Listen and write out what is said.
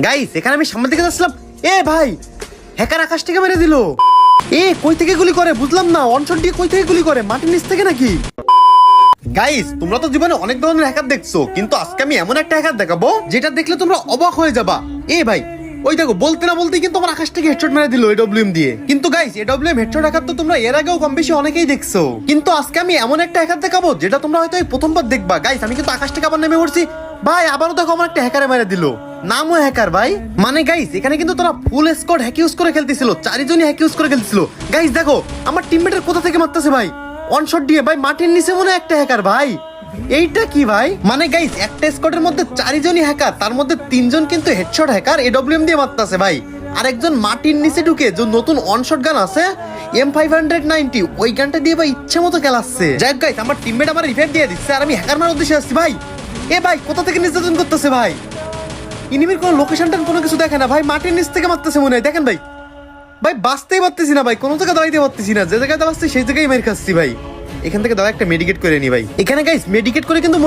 Guys এখানে আমি সামনে থেকে যাচ্ছিলাম, এ ভাই হ্যাকার আকাশ থেকে মেরে দিল। এ কই থেকে গুলি করে বুঝলাম না, অনশট দিয়ে কই থেকে গুলি করে, মাটির নিচ থেকে নাকি? গাইস তোমরা তো জীবনে অনেক ধরনের হ্যাকার দেখছো, কিন্তু আজকে আমি এমন একটা হ্যাকার দেখাবো যেটা দেখলে তোমরা অবাক হয়ে যাবা। এ ভাই ওই দেখো, বলতে না বলতেই কিন্তু আমার আকাশ থেকে হেডশট মেরে দিল এডব্লিউএম দিয়ে। কিন্তু গাইস এডব্লিউএম হেডশট হ্যাকার তো তোমরা এর আগেও কম বেশি অনেকেই দেখছো, কিন্তু আজকে আমি এমন একটা হ্যাকার দেখাবো যেটা তোমরা হয়তো এই প্রথমবার দেখবা। গাইস আমি কিন্তু আকাশ থেকে আবার নেমে পড়ছি, ভাই আবারও দেখো আমার একটা হ্যাকারে মেরে দিল, নামও হ্যাকার ভাই। মানে গাইস এখানে কিন্তু তোরা ফুল স্কোয়াড হ্যাক ইউজ করে খেলতেছিল, 4 জনই হ্যাক ইউজ করে খেলতেছিল। গাইস দেখো আমার টিমমেটের কোথা থেকে মারতেছে ভাই, ওয়ান শট দিয়ে ভাই, মাটির নিচে মনে একটা হ্যাকার ভাই। এইটা কি ভাই? মানে গাইস একটা স্কোয়াডের মধ্যে 4 জনই হ্যাকার, তার মধ্যে 3 জন কিন্তু হেডশট হ্যাকার এডব্লিউএম দিয়ে মারতেছে ভাই, আরেকজন মাটির নিচে ঢুকে যে নতুন অনশট গান আছে M590 ওই গানটা দিয়ে ভাই ইচ্ছে মতো খেলাচ্ছে। যাই গাইস আমার টিমমেট আমার রিভাইভ দিয়ে দিচ্ছে আর আমি হ্যাকার মারার উদ্দেশ্যে আসছি ভাই। এ ভাই কোথা থেকে নির্যাতন করতেছে ভাই, এনিমির কোনো লোকেশনটা কোনো কিছু দেখে না ভাই, মাটির নিচ থেকে মারতেছে মনে হয়। দেখেন ভাই, ভাই বাঁচতেই পারতেছি না ভাই, কোনো জায়গায় দাঁড়াইতে পারতেছি না, যে জায়গায় দাঁড়াচ্ছি সেই জায়গায় মেরে খাচ্ছি ভাই। এখান থেকে দাঁড়া একটা মেডিকেট করে নি ভাই। এখানে গাইস মেডিকেট করে কিন্তু